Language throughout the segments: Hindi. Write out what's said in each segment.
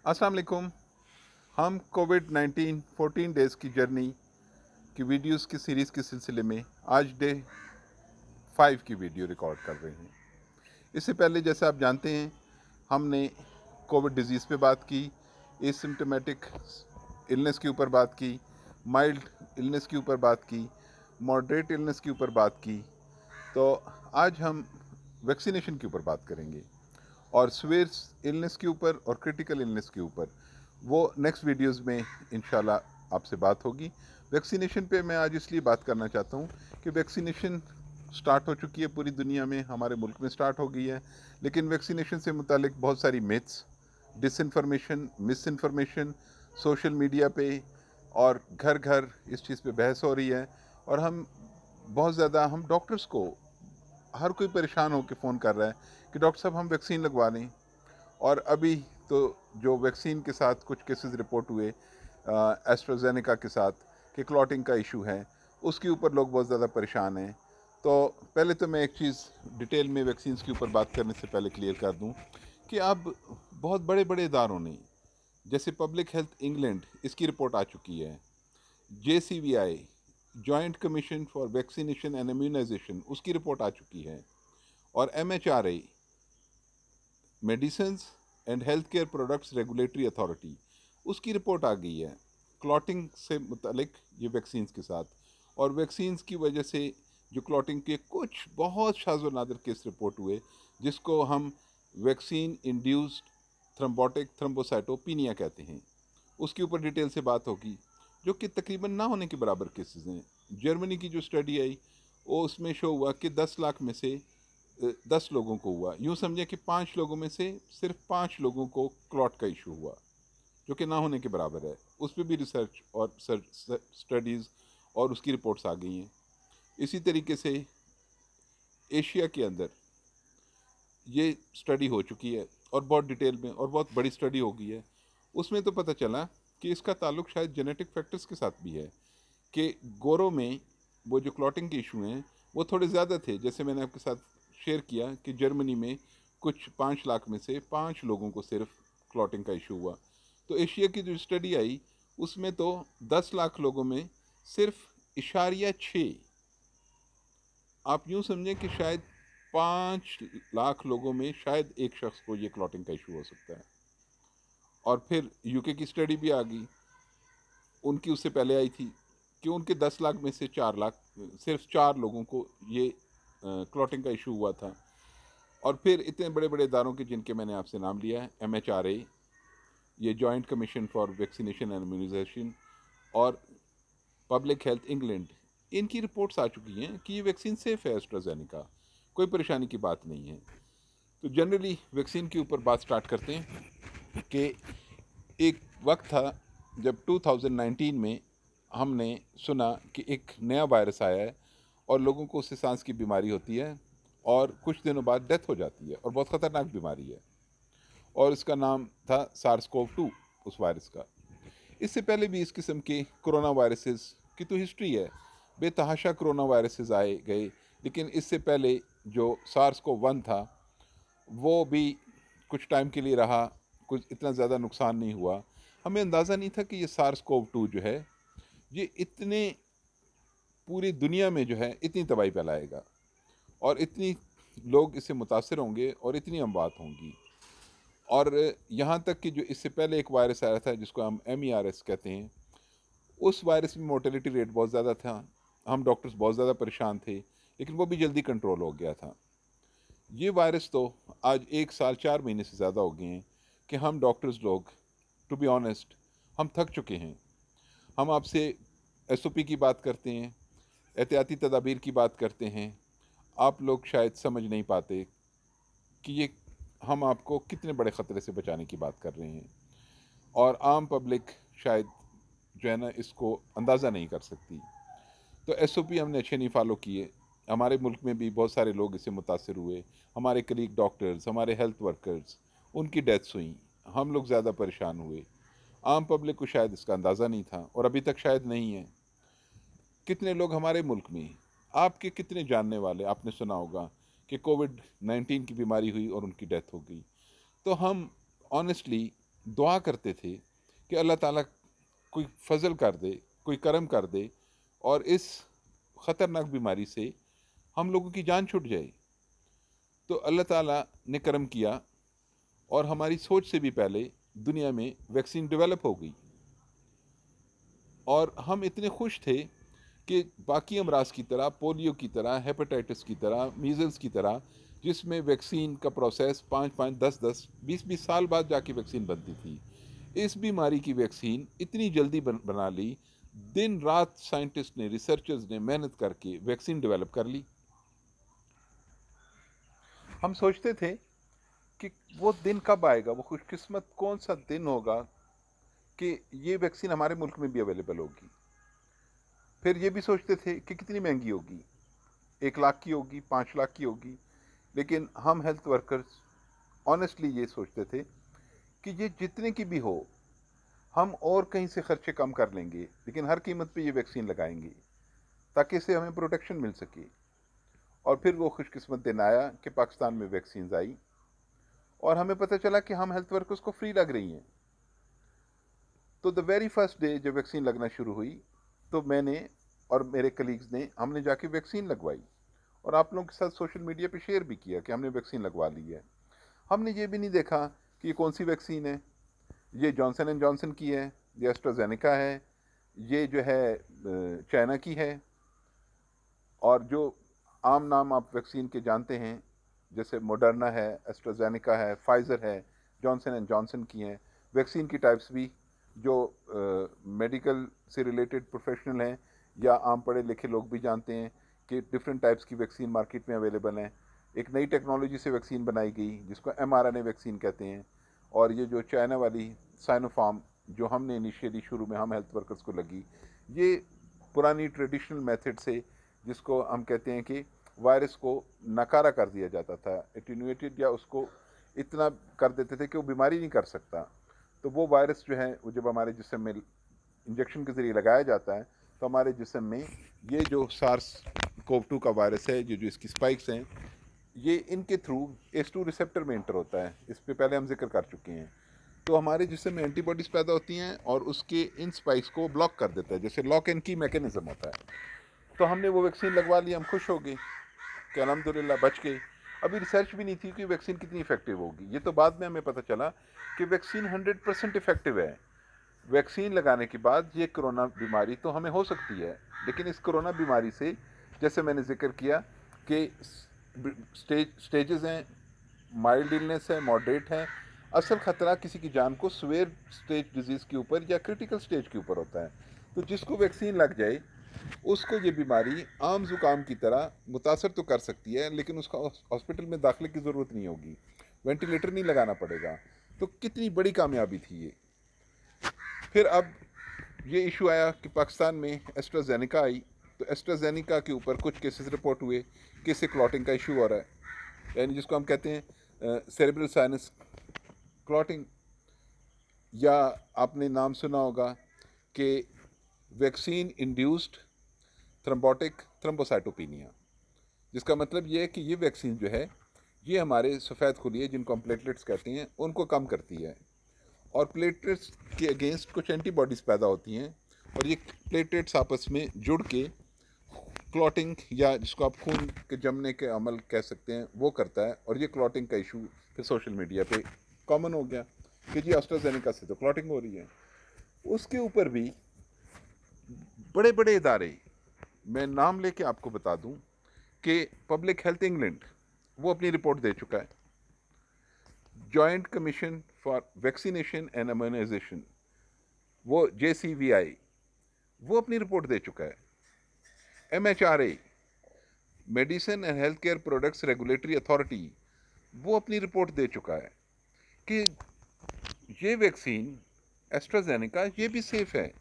अस्सलाम वालेकुम। हम कोविड-19 14 डेज़ की जर्नी की वीडियोस की सीरीज़ के सिलसिले में आज डे 5 की वीडियो रिकॉर्ड कर रहे हैं। इससे पहले जैसे आप जानते हैं, हमने कोविड डिज़ीज़ पे बात की, एसिम्प्टोमेटिक इलनेस के ऊपर बात की, माइल्ड इलनेस के ऊपर बात की, मॉडरेट इलनेस के ऊपर बात की। तो आज हम वैक्सीनेशन के ऊपर बात करेंगे और सीवियर इलनेस के ऊपर और क्रिटिकल इलनेस के ऊपर। वो नेक्स्ट वीडियोस में इंशाल्लाह आपसे बात होगी। वैक्सीनेशन पे मैं आज इसलिए बात करना चाहता हूँ कि वैक्सीनेशन स्टार्ट हो चुकी है पूरी दुनिया में, हमारे मुल्क में स्टार्ट हो गई है, लेकिन वैक्सीनेशन से मुतालिक बहुत सारी myths, disinformation, miss information social media पे और घर घर इस चीज़ पे बहस हो रही है। और हम बहुत ज़्यादा हम डॉक्टर्स को, हर कोई परेशान होकर फ़ोन कर रहा है कि डॉक्टर साहब हम वैक्सीन लगवा लें। और अभी तो जो वैक्सीन के साथ कुछ केसेस रिपोर्ट हुए एस्ट्राजेनेका के साथ कि क्लॉटिंग का इशू है, उसके ऊपर लोग बहुत ज़्यादा परेशान हैं। तो पहले तो मैं एक चीज़ डिटेल में वैक्सीन के ऊपर बात करने से पहले क्लियर कर दूं कि अब बहुत बड़े बड़े इदारों ने, जैसे पब्लिक हेल्थ इंग्लैंड, इसकी रिपोर्ट आ चुकी है, JCVI joint commission for vaccination and immunisation, उसकी रिपोर्ट आ चुकी है, और MHRA medicine and health care products regulatory authority, उसकी रिपोर्ट आ गई है क्लॉटिंग से मुतलिक ये वैक्सीन के साथ। और वैक्सीन की वजह से जो क्लॉटिंग के कुछ बहुत शाज़ व नादिर केस रिपोर्ट हुए, जिसको हम वैक्सीन इंड्यूस्ड थ्रम्बोटिक थ्रम्बोसाइटोपिनिया कहते हैं, उसके ऊपर डिटेल से बात होगी, जो कि तकरीबन ना होने के बराबर केसेस हैं। जर्मनी की जो स्टडी आई, वो उसमें शो हुआ कि 10 लाख में से 10 लोगों को हुआ। यूँ समझे कि 5 लोगों में से सिर्फ 5 लोगों को क्लॉट का इशू हुआ, जो कि ना होने के बराबर है। उस पर भी रिसर्च और स्टडीज़ और उसकी रिपोर्ट्स आ गई हैं। इसी तरीके से एशिया के अंदर ये स्टडी हो चुकी है और बहुत डिटेल में और बहुत बड़ी स्टडी हो गई है। उसमें तो पता चला कि इसका ताल्लुक शायद जेनेटिक फैक्टर्स के साथ भी है, कि गोरों में वो जो क्लॉटिंग के इशू हैं वो थोड़े ज़्यादा थे। जैसे मैंने आपके साथ शेयर किया कि जर्मनी में कुछ 5 लाख में से 5 लोगों को सिर्फ क्लॉटिंग का इशू हुआ। तो एशिया की जो स्टडी आई, उसमें तो 10 लाख लोगों में सिर्फ इशारिया 6, आप यूँ समझें कि शायद 5 लाख लोगों में शायद एक शख्स को ये क्लॉटिंग का इशू हो सकता है। और फिर यूके की स्टडी भी आ गई, उनकी उससे पहले आई थी, कि उनके 10 लाख में से 4 लाख, सिर्फ 4 लोगों को ये क्लॉटिंग का इशू हुआ था। और फिर इतने बड़े बड़े इदारों के जिनके मैंने आपसे नाम लिया है, MHRA, ये joint commission for vaccination and immunisation, और पब्लिक हेल्थ इंग्लैंड, इनकी रिपोर्ट्स आ चुकी हैं कि ये वैक्सीन सेफ़ है, एस्ट्राजेनेका, कोई परेशानी की बात नहीं है। तो जनरली वैक्सीन के ऊपर बात स्टार्ट करते हैं कि एक वक्त था जब 2019 में हमने सुना कि एक नया वायरस आया है और लोगों को उससे सांस की बीमारी होती है और कुछ दिनों बाद डेथ हो जाती है, और बहुत ख़तरनाक बीमारी है, और इसका नाम था SARS-CoV-2, उस वायरस का। इससे पहले भी इस किस्म के कोरोना वायरसेस की तो हिस्ट्री है, बेतहाशा कोरोना वायरसेस आए गए, लेकिन इससे पहले जो SARS-CoV-1 था, वो भी कुछ टाइम के लिए रहा, कुछ इतना ज़्यादा नुकसान नहीं हुआ। हमें अंदाज़ा नहीं था कि ये SARS-CoV-2 जो है, ये इतने पूरी दुनिया में जो है इतनी तबाही फैलाएगा, और इतनी लोग इससे मुतासर होंगे और इतनी अमवात होंगी। और यहाँ तक कि जो इससे पहले एक वायरस आया था जिसको हम MERS कहते हैं, उस वायरस में मोर्टेलिटी रेट बहुत ज़्यादा था, हम डॉक्टर्स बहुत ज़्यादा परेशान थे, लेकिन वो भी जल्दी कंट्रोल हो गया था। ये वायरस तो आज 1 साल 4 महीने से ज़्यादा हो गए हैं कि हम डॉक्टर्स लोग, टू बी ऑनेस्ट, हम थक चुके हैं। हम आपसे SOP की बात करते हैं, एहतियाती तदाबीर की बात करते हैं, आप लोग शायद समझ नहीं पाते कि ये हम आपको कितने बड़े ख़तरे से बचाने की बात कर रहे हैं, और आम पब्लिक शायद जो है ना इसको अंदाज़ा नहीं कर सकती। तो SOP हमने अच्छे नहीं फॉलो किए। हमारे मुल्क में भी बहुत सारे लोग इससे मुतासर हुए, हमारे कलीग डॉक्टर्स, हमारे हेल्थ वर्कर्स, उनकी डेथ्स हुई, हम लोग ज़्यादा परेशान हुए। आम पब्लिक को शायद इसका अंदाज़ा नहीं था, और अभी तक शायद नहीं है। कितने लोग हमारे मुल्क में, आपके कितने जानने वाले, आपने सुना होगा कि कोविड-19 की बीमारी हुई और उनकी डेथ हो गई। तो हम ऑनेस्टली दुआ करते थे कि अल्लाह ताला कोई फजल कर दे, कोई करम कर दे और इस ख़तरनाक बीमारी से हम लोगों की जान छूट जाए। तो अल्लाह ताला ने करम किया और हमारी सोच से भी पहले दुनिया में वैक्सीन डेवलप हो गई और हम इतने खुश थे कि बाकी अमराज की तरह, पोलियो की तरह, हेपेटाइटिस की तरह, मीज़ल्स की तरह, जिसमें वैक्सीन का प्रोसेस 5-5, 10-10, 20-20 साल बाद जाके वैक्सीन बनती थी, इस बीमारी की वैक्सीन इतनी जल्दी बना ली। दिन रात साइंटिस्ट ने, रिसर्चर्स ने मेहनत करके वैक्सीन डेवलप कर ली। हम सोचते थे कि वो दिन कब आएगा, वो खुशकिस्मत कौन सा दिन होगा कि ये वैक्सीन हमारे मुल्क में भी अवेलेबल होगी। फिर ये भी सोचते थे कि कितनी महंगी होगी, 1 लाख की होगी, 5 लाख की होगी। लेकिन हम हेल्थ वर्कर्स ऑनेस्टली ये सोचते थे कि ये जितने की भी हो, हम और कहीं से खर्चे कम कर लेंगे, लेकिन हर कीमत पे ये वैक्सीन लगाएंगे ताकि इससे हमें प्रोटेक्शन मिल सके। और फिर वो खुशकिस्मत दिन आया कि पाकिस्तान में वैक्सीन आई और हमें पता चला कि हम हेल्थ वर्कर्स को फ्री लग रही हैं। तो द वेरी फर्स्ट डे जब वैक्सीन लगना शुरू हुई, तो मैंने और मेरे कलीग्स ने, हमने जाके वैक्सीन लगवाई और आप लोगों के साथ सोशल मीडिया पे शेयर भी किया कि हमने वैक्सीन लगवा ली है। हमने ये भी नहीं देखा कि ये कौन सी वैक्सीन है, ये जॉनसन एंड जॉनसन की है, ये एस्ट्राजेनेका है, ये जो है चाइना की है, और जो आम नाम आप वैक्सीन के जानते हैं जैसे मोडर्ना है, एस्ट्राजेनेका है, फाइज़र है, जॉनसन एंड जॉनसन की हैं। वैक्सीन की टाइप्स भी जो मेडिकल से रिलेटेड प्रोफेशनल हैं या आम पढ़े लिखे लोग भी जानते हैं कि डिफरेंट टाइप्स की वैक्सीन मार्केट में अवेलेबल हैं। एक नई टेक्नोलॉजी से वैक्सीन बनाई गई जिसको mRNA वैक्सीन कहते हैं, और ये जो चाइना वाली साइनोफार्म जो हमने इनिशियली शुरू में हम हेल्थ वर्कर्स को लगी, ये पुरानी ट्रेडिशनल मेथड से, जिसको हम कहते हैं कि वायरस को नकारा कर दिया जाता था, एटीन्यूएटेड, या उसको इतना कर देते थे कि वो बीमारी नहीं कर सकता। तो वो वायरस जो है, वो जब हमारे जिस्म में इंजेक्शन के ज़रिए लगाया जाता है तो हमारे जिस्म में ये जो SARS-CoV-2 का वायरस है, जो जो इसकी स्पाइक्स हैं, ये इनके थ्रू ACE2 रिसेप्टर में इंटर होता है। इस पे पहले हम जिक्र कर चुके हैं। तो हमारे जिस्म में एंटीबॉडीज़ पैदा होती हैं और उसके इन स्पाइक्स को ब्लॉक कर देता है, जैसे लॉक एंड की मैकेनिज्म होता है। तो हमने वो वैक्सीन लगवा ली, हम खुश हो गए कि अल्हम्दुलिल्लाह बच गई। अभी रिसर्च भी नहीं थी कि वैक्सीन कितनी इफेक्टिव होगी, ये तो बाद में हमें पता चला कि वैक्सीन 100% इफेक्टिव है। वैक्सीन लगाने के बाद ये कोरोना बीमारी तो हमें हो सकती है, लेकिन इस कोरोना बीमारी से, जैसे मैंने जिक्र किया कि स्टेजेस हैं, माइल्ड इलनेस है, मॉडरेट है, असल ख़तरा किसी की जान को सीवियर स्टेज डिजीज़ के ऊपर या क्रिटिकल स्टेज के ऊपर होता है। तो जिसको वैक्सीन लग जाए उसको ये बीमारी आम ज़ुकाम की तरह मुतासर तो कर सकती है, लेकिन उसका हॉस्पिटल में दाखिले की ज़रूरत नहीं होगी, वेंटिलेटर नहीं लगाना पड़ेगा। तो कितनी बड़ी कामयाबी थी ये। फिर अब ये इशू आया कि पाकिस्तान में एस्ट्राजेनेका आई, तो एस्ट्राजेनेका के ऊपर कुछ केसेस रिपोर्ट हुए कि इससे क्लॉटिंग का इशू हो रहा है, यानी जिसको हम कहते हैं सेरेब्रल साइनस क्लॉटिंग, या आपने नाम सुना होगा कि वैक्सीन इंड्यूस्ड थ्रम्बोटिक थ्रम्बोसाइटोपिनिया, जिसका मतलब ये है कि ये वैक्सीन जो है, ये हमारे सफ़ेद खुलिये, जिनको हम प्लेटलेट्स कहते हैं, उनको कम करती है, और प्लेटलेट्स के अगेंस्ट कुछ एंटीबॉडीज़ पैदा होती हैं, और ये प्लेटलेट्स आपस में जुड़ के क्लॉटिंग, या जिसको आप खून के जमने के अमल कह सकते हैं, वो करता है। और ये क्लॉटिंग का इशू फिर सोशल मीडिया पे कॉमन हो गया कि जी एस्ट्राजेनेका से तो क्लॉटिंग हो रही है। उसके ऊपर भी बड़े बड़े इदारे, मैं नाम लेके आपको बता दूं कि पब्लिक हेल्थ इंग्लैंड, वो अपनी रिपोर्ट दे चुका है। Joint commission for vaccination and immunisation, वो JCVI, वो अपनी रिपोर्ट दे चुका है। MHRA, medicine and health care products regulatory authority, वो अपनी रिपोर्ट दे चुका है कि ये वैक्सीन एस्ट्राजेनेका ये भी सेफ है।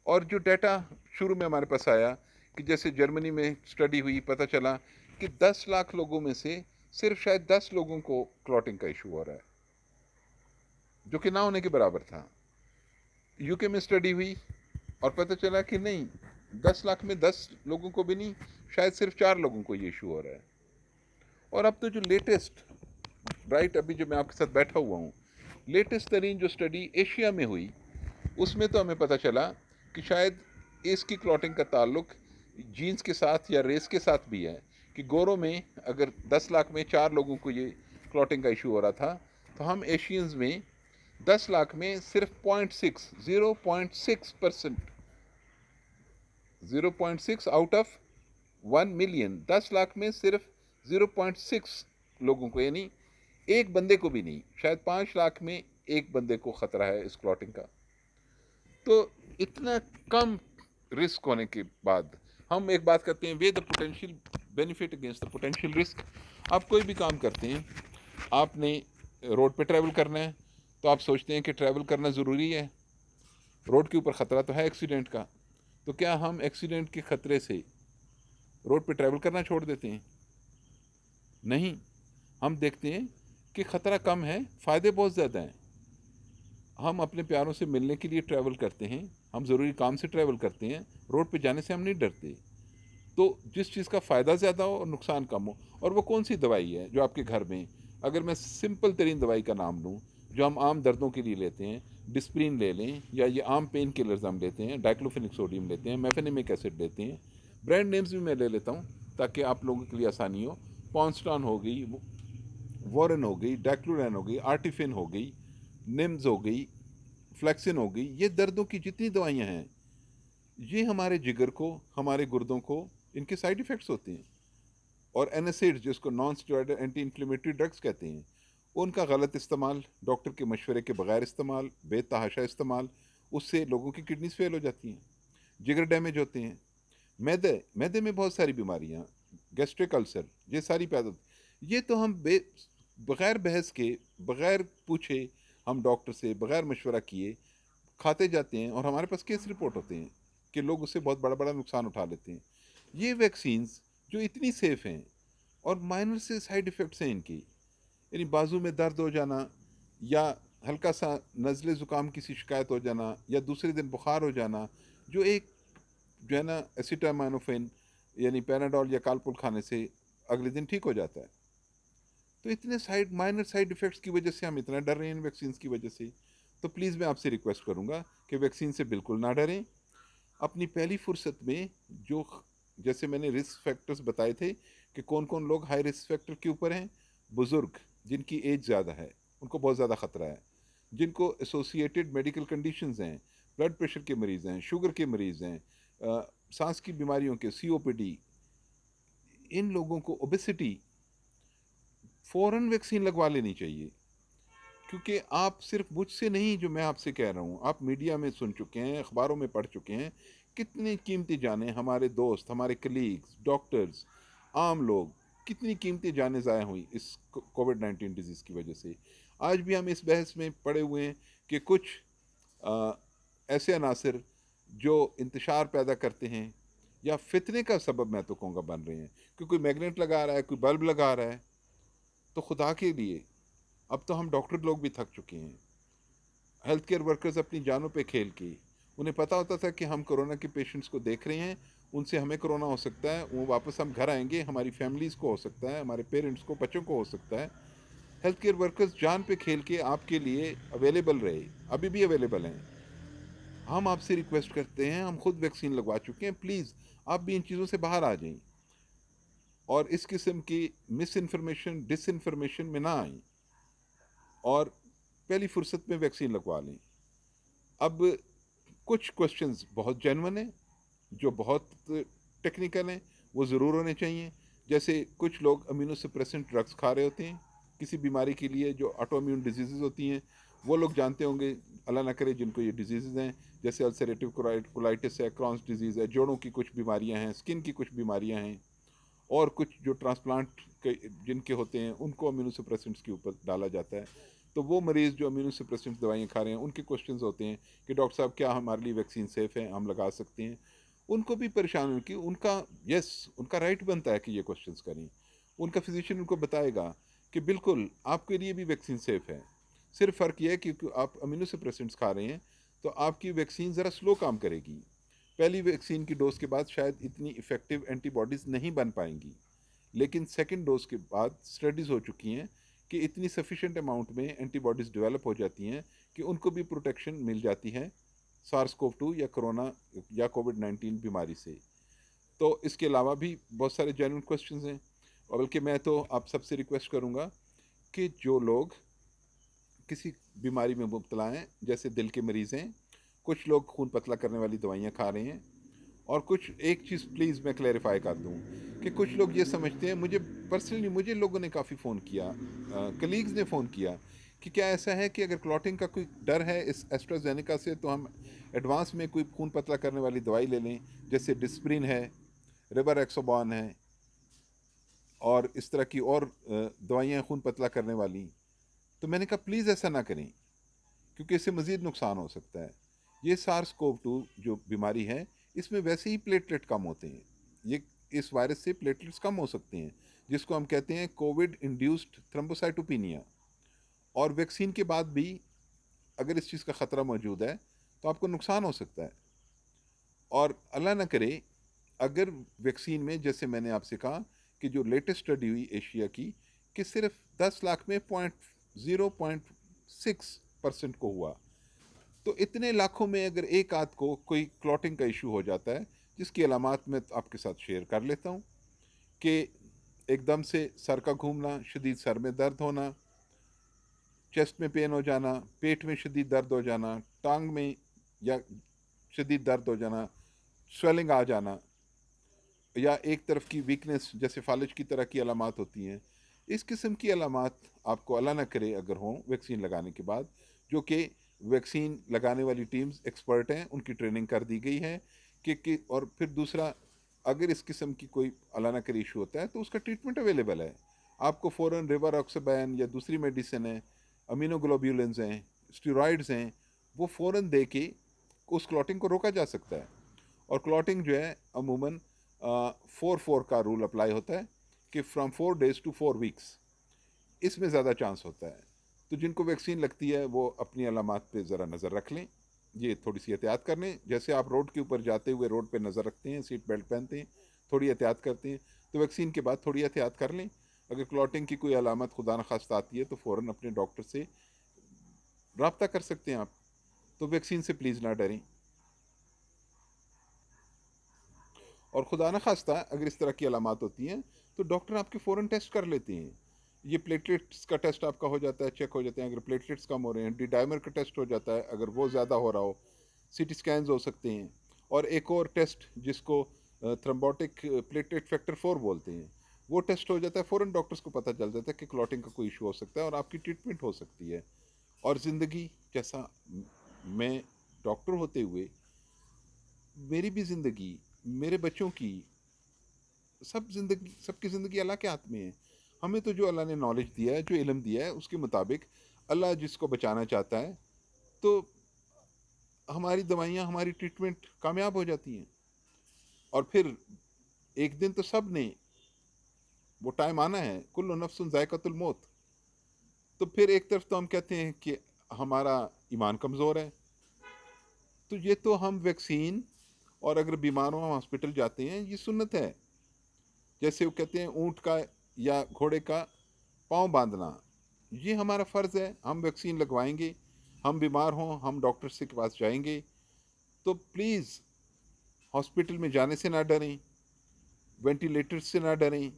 और जो डाटा शुरू में हमारे पास आया कि जैसे जर्मनी में स्टडी हुई, पता चला कि 10 लाख लोगों में से सिर्फ शायद 10 लोगों को क्लॉटिंग का इशू हो रहा है, जो कि ना होने के बराबर था। यूके में स्टडी हुई और पता चला कि नहीं, 10 लाख में 10 लोगों को भी नहीं, शायद सिर्फ 4 लोगों को ये इशू हो रहा है। और अब तो जो लेटेस्ट, राइट, अभी जो मैं आपके साथ बैठा हुआ हूँ, लेटेस्ट तरीन जो स्टडी एशिया में हुई उसमें तो हमें पता चला कि शायद इसकी क्लॉटिंग का ताल्लुक जीन्स के साथ या रेस के साथ भी है, कि गोरों में अगर 10 लाख में 4 लोगों को ये क्लॉटिंग का इशू हो रहा था, तो हम एशियंस में 10 लाख में सिर्फ 0.6% 0.6 आउट ऑफ 1 मिलियन, 10 लाख में सिर्फ 0.6 लोगों को, यानी एक बंदे को भी नहीं, शायद 5 लाख में एक बंदे को खतरा है इस क्लॉटिंग का। तो इतना कम रिस्क होने के बाद हम एक बात करते हैं, way the potential benefit against the potential risk. आप कोई भी काम करते हैं, आपने रोड पे ट्रैवल करना है, तो आप सोचते हैं कि ट्रैवल करना ज़रूरी है, रोड के ऊपर ख़तरा तो है एक्सीडेंट का, तो क्या हम एक्सीडेंट के ख़तरे से रोड पे ट्रैवल करना छोड़ देते हैं? नहीं, हम देखते हैं कि ख़तरा कम है, फ़ायदे बहुत ज़्यादा हैं। हम अपने प्यारों से मिलने के लिए ट्रैवल करते हैं, हम ज़रूरी काम से ट्रैवल करते हैं, रोड पे जाने से हम नहीं डरते। तो जिस चीज़ का फ़ायदा ज़्यादा हो और नुकसान कम हो, और वो कौन सी दवाई है जो आपके घर में, अगर मैं सिंपल तरीन दवाई का नाम लूँ जो हम आम दर्दों के लिए लेते हैं, डिस्प्रिन ले लें, या ये आम पेन किलर्स हम लेते हैं, डाइक्लोफेनिक सोडियम लेते हैं, मेफेनेमिक एसिड लेते हैं, ब्रांड नेम्स भी मैं ले लेता हूँ ताकि आप लोगों के लिए आसानी हो। पॉन्स्टान हो गई, वॉरन हो गई, डैक्लोरैन हो गई, आर्टिफिन हो गई, निम्स हो गई, फ्लेक्सिन हो गई, ये दर्दों की जितनी दवाइयाँ हैं, ये हमारे जिगर को, हमारे गुर्दों को, इनके साइड इफ़ेक्ट्स होते हैं। और एनएसएइड्स, जिसको non steroidal anti inflammatory drugs कहते हैं, उनका गलत इस्तेमाल, डॉक्टर के मशवरे के बगैर इस्तेमाल, बेतहाशा इस्तेमाल, उससे लोगों की किडनीज फेल हो जाती हैं, जिगर डैमेज होते हैं। मैदे मैदे में बहुत सारी बीमारियाँ, गैस्ट्रिक अल्सर, ये सारी पैदा, ये तो हम बगैर बहस के, बगैर पूछे, हम डॉक्टर से बगैर मशवरा किए खाते जाते हैं, और हमारे पास केस रिपोर्ट होते हैं कि लोग उससे बहुत बड़ा बड़ा नुकसान उठा लेते हैं। ये वैक्सीन्स जो इतनी सेफ़ हैं और माइनर से साइड इफ़ेक्ट्स हैं इनकी, यानी बाजू में दर्द हो जाना, या हल्का सा नज़ले ज़ुकाम की सी शिकायत हो जाना, या दूसरे दिन बुखार हो जाना, जो एक जो है ना एसिटामिनोफेन यानी पैनाडोल या कालपुल खाने से अगले दिन ठीक हो जाता है। तो इतने माइनर साइड इफ़ेक्ट्स की वजह से हम इतना डर रहे हैं इन वैक्सीन की वजह से। तो प्लीज़ मैं आपसे रिक्वेस्ट करूँगा कि वैक्सीन से बिल्कुल ना डरें। अपनी पहली फुर्सत में जो, जैसे मैंने रिस्क फैक्टर्स बताए थे कि कौन कौन लोग हाई रिस्क फैक्टर के ऊपर हैं, बुज़ुर्ग जिनकी एज ज़्यादा है उनको बहुत ज़्यादा ख़तरा है, जिनको एसोसिएटेड मेडिकल कंडीशंस हैं, ब्लड प्रेशर के मरीज़ हैं, शुगर के मरीज़ हैं, सांस की बीमारियों के, सीओपीडी, इन लोगों को ओबेसिटी, फ़ौरन वैक्सीन लगवा लेनी चाहिए। क्योंकि आप सिर्फ मुझसे नहीं, जो मैं आपसे कह रहा हूँ, आप मीडिया में सुन चुके हैं, अखबारों में पढ़ चुके हैं, कितनी कीमती जानें हमारे दोस्त, हमारे कलीग्स, डॉक्टर्स, आम लोग, कितनी कीमती जानें ज़ाया हुई इस कोविड-19 डिज़ीज़ की वजह से। आज भी हम इस बहस में पड़े हुए हैं कि कुछ अ, ऐसे अनासर जो इंतशार पैदा करते हैं या फितने का सबब, मैं तो कहूँगा, बन रहे हैं, कि कोई मैग्नेट लगा रहा है, कोई बल्ब लगा रहा है। तो खुदा के लिए, अब तो हम डॉक्टर लोग भी थक चुके हैं, हेल्थ केयर वर्कर्स अपनी जानों पे खेल के, उन्हें पता होता था कि हम कोरोना के पेशेंट्स को देख रहे हैं, उनसे हमें कोरोना हो सकता है, वो वापस हम घर आएंगे, हमारी फैमिलीज़ को हो सकता है, हमारे पेरेंट्स को, बच्चों को हो सकता है। हेल्थ केयर वर्कर्स जान पे खेल के आपके लिए अवेलेबल रहे, अभी भी अवेलेबल हैं। हम आपसे रिक्वेस्ट करते हैं, हम खुद वैक्सीन लगवा चुके हैं, प्लीज़ आप भी इन चीज़ों से बाहर आ जाएं और इस किस्म की मिस इन्फॉर्मेशन, डिसइन्फॉर्मेशन में ना आएँ, और पहली फुर्सत में वैक्सीन लगवा लें। अब कुछ क्वेश्चंस बहुत जेन्युइन हैं, जो बहुत टेक्निकल हैं, वो ज़रूर होने चाहिए। जैसे कुछ लोग अमीनो सप्रेसेंट ड्रग्स खा रहे होते हैं किसी बीमारी के लिए, जो ऑटोइम्यून डिजीज़ होती हैं, वो लोग जानते होंगे, अल्लाह ना करे जिनको ये डिजीज़ हैं, जैसे अल्सरेटिव कोलाइटिस है, क्रॉन्स डिजीज़ है, जोड़ों की कुछ बीमारियां हैं, स्किन की कुछ बीमारियां हैं, और कुछ जो ट्रांसप्लांट के जिनके होते हैं उनको अमीनो सप्रेसेंट्स के ऊपर डाला जाता है। तो वो मरीज़ जो अमीनो सप्रेसेंट्स दवाइयाँ खा रहे हैं, उनके क्वेश्चंस होते हैं कि डॉक्टर साहब क्या हमारे लिए वैक्सीन सेफ़ है, हम लगा सकते हैं? उनको भी परेशान हो कि उनका, यस, उनका राइट बनता है कि ये क्वेश्चंस करें। उनका फिजिशियन उनको बताएगा कि बिल्कुल आपके लिए भी वैक्सीन सेफ़ है। सिर्फ फ़र्क ये है कि आप अमीनो सप्रेसेंट्स खा रहे हैं, तो आपकी वैक्सीन ज़रा स्लो काम करेगी। पहली वैक्सीन की डोज के बाद शायद इतनी इफ़ेक्टिव एंटीबॉडीज़ नहीं बन पाएंगी, लेकिन सेकेंड डोज के बाद स्टडीज़ हो चुकी हैं कि इतनी सफिशेंट अमाउंट में एंटीबॉडीज़ डेवलप हो जाती हैं कि उनको भी प्रोटेक्शन मिल जाती है SARS-CoV-2 या कोरोना या कोविड-19 बीमारी से। तो इसके अलावा भी बहुत सारे जेन्युइन क्वेश्चंस हैं, और बल्कि मैं तो आप सबसे रिक्वेस्ट करूंगा कि जो लोग किसी बीमारी में मुब्तला हैं, जैसे दिल के मरीज़ हैं, कुछ लोग खून पतला करने वाली दवाइयाँ खा रहे हैं, और कुछ, एक चीज़ प्लीज़ मैं क्लैरिफाई कर दूं कि कुछ लोग ये समझते हैं, मुझे पर्सनली मुझे लोगों ने काफ़ी फ़ोन किया, कलीग्स ने फ़ोन किया कि क्या ऐसा है कि अगर क्लॉटिंग का कोई डर है इस एस्ट्राजेनेका से तो हम एडवांस में कोई खून पतला करने वाली दवाई ले लें, जैसे डिस्प्रिन है, रिवारोक्साबन है, और इस तरह की और दवाइयाँ खून पतला करने वाली। तो मैंने कहा प्लीज़ ऐसा ना करें, क्योंकि इससे मज़ीद नुकसान हो सकता है। ये SARS-CoV-2 जो बीमारी है, इसमें वैसे ही प्लेटलेट कम होते हैं। ये इस वायरस से प्लेटलेट्स कम हो सकते हैं, जिसको हम कहते हैं कोविड इंड्यूस्ड थ्रोम्बोसाइटोपिनिया। और वैक्सीन के बाद भी अगर इस चीज़ का ख़तरा मौजूद है तो आपको नुकसान हो सकता है। और अल्लाह ना करे, अगर वैक्सीन में, जैसे मैंने आपसे कहा कि जो लेटेस्ट स्टडी हुई एशिया की, कि सिर्फ 10 लाख में 0.6% को हुआ, तो इतने लाखों में अगर एक आध को कोई क्लॉटिंग का इशू हो जाता है, जिसकी अलामात मैं आपके साथ शेयर कर लेता हूँ कि एकदम से सर का घूमना, शदीद सर में दर्द होना, चेस्ट में पेन हो जाना, पेट में शदीद दर्द हो जाना, टांग में या शदीद दर्द हो जाना, स्वेलिंग आ जाना, या एक तरफ की वीकनेस जैसे फालिज की तरह की अलामात होती हैं। इस किस्म की अलामात आपको अल्लाह ना करे अगर हों वैक्सीन लगाने के बाद, जो कि वैक्सीन लगाने वाली टीम्स एक्सपर्ट हैं, उनकी ट्रेनिंग कर दी गई है कि और फिर दूसरा, अगर इस किस्म की कोई अल्लाह ना करे इशू होता है तो उसका ट्रीटमेंट अवेलेबल है। आपको फ़ौरन रिवारोक्साबैन या दूसरी मेडिसिन है, अमीनोग्लोब्यूलिन्स हैं, स्टेरॉइड्स हैं, वो फ़ौरन दे के उस क्लॉटिंग को रोका जा सकता है। और क्लॉटिंग जो है अमूमन 4-4 का रूल अप्लाई होता है कि फ्रॉम 4 days to 4 weeks, इसमें ज़्यादा चांस होता है। तो जिनको वैक्सीन लगती है वो अपनी अलामात पे ज़रा नज़र रख लें, ये थोड़ी सी एहतियात कर लें। जैसे आप रोड के ऊपर जाते हुए रोड पे नज़र रखते हैं, सीट बेल्ट पहनते हैं, थोड़ी एहतियात करते हैं, तो वैक्सीन के बाद थोड़ी एहतियात कर लें। अगर क्लॉटिंग की कोई अलामत खुदा न खास्ता आती है तो फ़ौरन अपने डॉक्टर से रब्ता कर सकते हैं आप। तो वैक्सीन से प्लीज़ ना डरें, और खुदा न खास्ता अगर इस तरह की अलामात होती हैं तो डॉक्टर आपके फ़ौरन टेस्ट कर लेते हैं। ये प्लेटलेट्स का टेस्ट आपका हो जाता है, चेक हो जाते हैं, अगर प्लेटलेट्स कम हो रहे हैं, डी डायमर का टेस्ट हो जाता है, अगर वो ज़्यादा हो रहा हो, सीटी स्कैन्स हो सकते हैं, और एक और टेस्ट जिसको थ्रम्बोटिक प्लेटलेट फैक्टर 4 बोलते हैं, वो टेस्ट हो जाता है। फ़ौरन डॉक्टर्स को पता चल जाता है कि क्लॉटिंग का कोई इशू हो सकता है और आपकी ट्रीटमेंट हो सकती है। और ज़िंदगी, जैसा मैं डॉक्टर होते हुए, मेरी भी ज़िंदगी, मेरे बच्चों की, सब ज़िंदगी, सबकी ज़िंदगी अल्लाह के हाथ में है। हमें तो जो अल्लाह ने नॉलेज दिया है, जो इल्म दिया है, उसके मुताबिक अल्लाह जिसको बचाना चाहता है तो हमारी दवाइयाँ, हमारी ट्रीटमेंट कामयाब हो जाती हैं। और फिर एक दिन तो सब ने वो टाइम आना है, कुल्लु नफ्सुन ज़ायक़तुल मौत। तो फिर एक तरफ तो हम कहते हैं कि हमारा ईमान कमज़ोर है, तो ये तो हम वैक्सीन, और अगर बीमार हो हम हॉस्पिटल जाते हैं, ये सुन्नत है। जैसे वो कहते हैं ऊँट का या घोड़े का पाँव बांधना, ये हमारा फ़र्ज़ है। हम वैक्सीन लगवाएंगे, हम बीमार हों हम डॉक्टर से के पास जाएंगे। तो प्लीज़ हॉस्पिटल में जाने से ना डरें, वेंटिलेटर से ना डरें,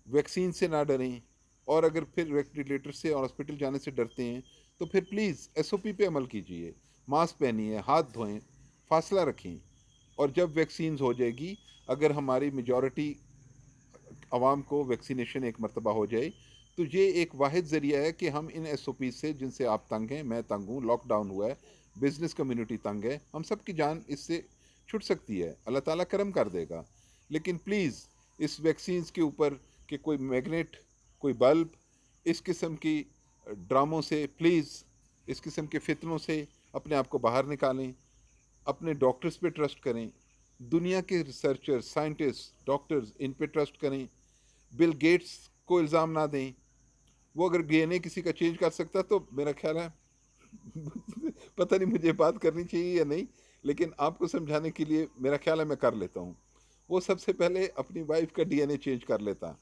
वैक्सीन से ना डरें। और अगर फिर वेंटिलेटर से और हॉस्पिटल जाने से डरते हैं तो फिर प्लीज़ SOP पे अमल कीजिए, मास्क पहनिए, हाथ धोएं, फासला रखें। और जब वैक्सीन हो जाएगी, अगर हमारी मेजॉरिटी आवाम को वैक्सीनेशन एक मरतबा हो जाए, तो ये एक वाहिद ज़रिया है कि हम इन SOP से, जिनसे आप तंग हैं, मैं तंग हूँ, लॉकडाउन हुआ है, बिज़नेस कम्युनिटी तंग है, हम सब की जान इससे छुट सकती है, अल्लाह ताला करम कर देगा। लेकिन प्लीज़ इस वैक्सीन के ऊपर कि कोई मैग्नेट, कोई बल्ब, इस किस्म की ड्रामों से प्लीज़, इस किस्म के फितनों से अपने आप को बाहर निकालें। अपने डॉक्टर्स पे ट्रस्ट करें, दुनिया के रिसर्चर्स, साइंटिस्ट, डॉक्टर्स, इन पे ट्रस्ट करें। बिल गेट्स को इल्ज़ाम ना दें, वो अगर डीएनए किसी का चेंज कर सकता तो मेरा ख्याल है पता नहीं मुझे बात करनी चाहिए या नहीं, लेकिन आपको समझाने के लिए मेरा ख्याल है मैं कर लेता हूँ। वो सबसे पहले अपनी वाइफ का डीएनए चेंज कर लेता,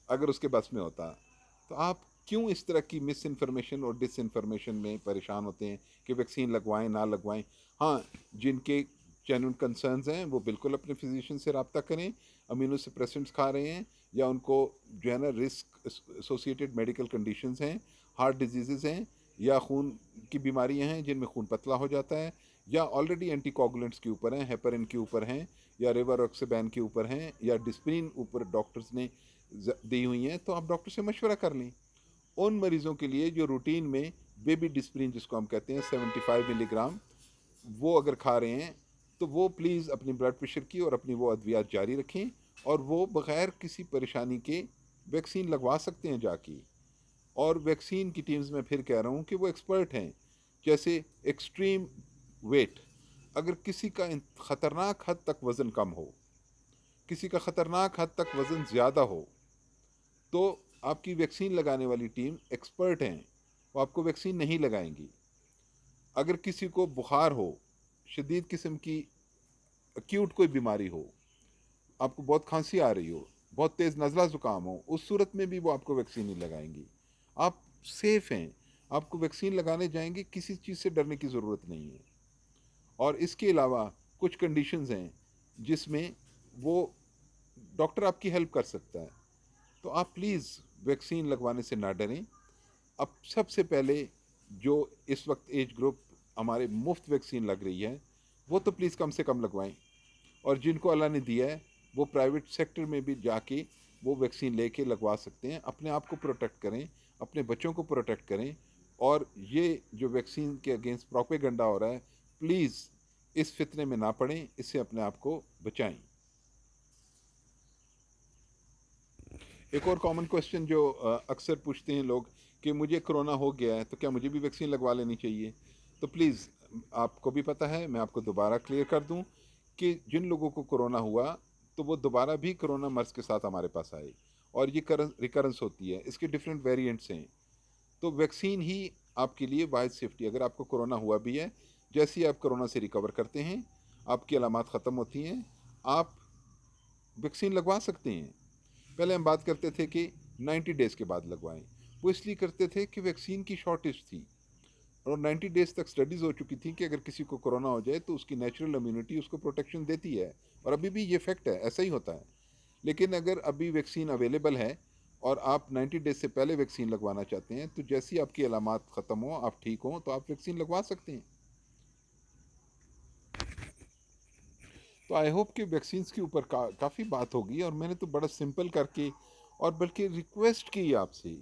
अगर उसके बस में होता। तो आप क्यों इस तरह की मिस इन्फॉर्मेशन और डिस इन्फॉर्मेशन में परेशान होते हैं कि वैक्सीन लगवाएं ना लगवाएं। हाँ, जिनके जेन्युइन कंसर्न्स हैं वो बिल्कुल अपने फिजिशियन से रब्ता करें। अमीनो सप्रेसेंट्स खा रहे हैं या उनको जो है ना रिस्क एसोसिएटेड मेडिकल कंडीशंस हैं, हार्ट डिजीज़ हैं या खून की बीमारियां हैं जिनमें खून पतला हो जाता है, या ऑलरेडी एंटीकोगुलेंट्स के ऊपर हैं, हेपरिन के ऊपर हैं, या रिवारोक्सेबैन के ऊपर हैं, या डिस्प्रिन ऊपर डॉक्टर्स ने दी हुई हैं, तो आप डॉक्टर से मशवरा कर लें। उन मरीज़ों के लिए जो रूटीन में बेबी डिस्प्रिन जिसको हम कहते हैं 75 मिलीग्राम, वो अगर खा रहे हैं तो वो प्लीज़ अपनी ब्लड प्रेशर की और अपनी वो अद्वियात जारी रखें, और वो बग़ैर किसी परेशानी के वैक्सीन लगवा सकते हैं जाके। और वैक्सीन की टीम्स में फिर कह रहा हूँ कि वो एक्सपर्ट हैं। जैसे एक्सट्रीम वेट, अगर किसी का ख़तरनाक हद तक वज़न कम हो, किसी का ख़तरनाक हद तक वज़न ज़्यादा हो, तो आपकी वैक्सीन लगाने वाली टीम एक्सपर्ट हैं, वो आपको वैक्सीन नहीं लगाएंगी। अगर किसी को बुखार हो, शदीद किस्म की एक्यूट कोई बीमारी हो, आपको बहुत खांसी आ रही हो, बहुत तेज़ नज़ला ज़ुकाम हो, उस सूरत में भी वो आपको वैक्सीन नहीं लगाएंगी। आप सेफ़ हैं, आपको वैक्सीन लगाने जाएंगे, किसी चीज़ से डरने की ज़रूरत नहीं है। और इसके अलावा कुछ कंडीशंस हैं जिसमें वो डॉक्टर आपकी हेल्प कर सकता है, तो आप प्लीज़ वैक्सीन लगवाने से ना डरें। अब सबसे पहले जो इस वक्त एज ग्रुप हमारे मुफ्त वैक्सीन लग रही है, वो तो प्लीज़ कम से कम लगवाएं। और जिनको अल्लाह ने दिया है वो प्राइवेट सेक्टर में भी जाके वो वैक्सीन लेके लगवा सकते हैं। अपने आप को प्रोटेक्ट करें, अपने बच्चों को प्रोटेक्ट करें। और ये जो वैक्सीन के अगेंस्ट प्रोपेगेंडा हो रहा है, प्लीज़ इस फितने में ना पड़ें, इससे अपने आप को बचाएं। एक और कॉमन क्वेश्चन जो अक्सर पूछते हैं लोग कि मुझे कोरोना हो गया है तो क्या मुझे भी वैक्सीन लगवा लेनी चाहिए। तो प्लीज़, आपको भी पता है, मैं आपको दोबारा क्लियर कर दूं कि जिन लोगों को कोरोना हुआ तो वो दोबारा भी कोरोना मर्स के साथ हमारे पास आए, और ये रिकरेंस होती है, इसके डिफरेंट वेरिएंट्स हैं। तो वैक्सीन ही आपके लिए वाइड सेफ्टी। अगर आपको कोरोना हुआ भी है, जैसे ही आप कोरोना से रिकवर करते हैं, आपकी अलामात ख़त्म होती हैं, आप वैक्सीन लगवा सकते हैं। पहले हम बात करते थे कि 90 डेज़ के बाद लगवाएं। वो इसलिए करते थे कि वैक्सीन की शॉर्टेज थी, और 90 डेज़ तक स्टडीज़ हो चुकी थी कि अगर किसी को कोरोना हो जाए तो उसकी नेचुरल इम्यूनिटी उसको प्रोटेक्शन देती है, और अभी भी ये फैक्ट है, ऐसा ही होता है। लेकिन अगर अभी वैक्सीन अवेलेबल है और आप 90 डेज से पहले वैक्सीन लगवाना चाहते हैं, तो जैसी आपकी अलामात ख़त्म हो, आप ठीक हों, तो आप वैक्सीन लगवा सकते हैं। तो आई होप कि वैक्सीन्स के ऊपर काफ़ी बात होगी, और मैंने तो बड़ा सिंपल करके और बल्कि रिक्वेस्ट की आपसे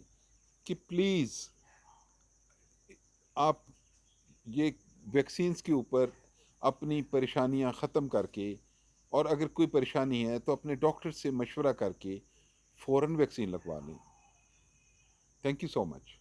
कि प्लीज़ आप ये वैक्सीन्स के ऊपर अपनी परेशानियां ख़त्म करके, और अगर कोई परेशानी है तो अपने डॉक्टर से मशवरा करके फ़ौरन वैक्सीन लगवा लें। Thank you so much.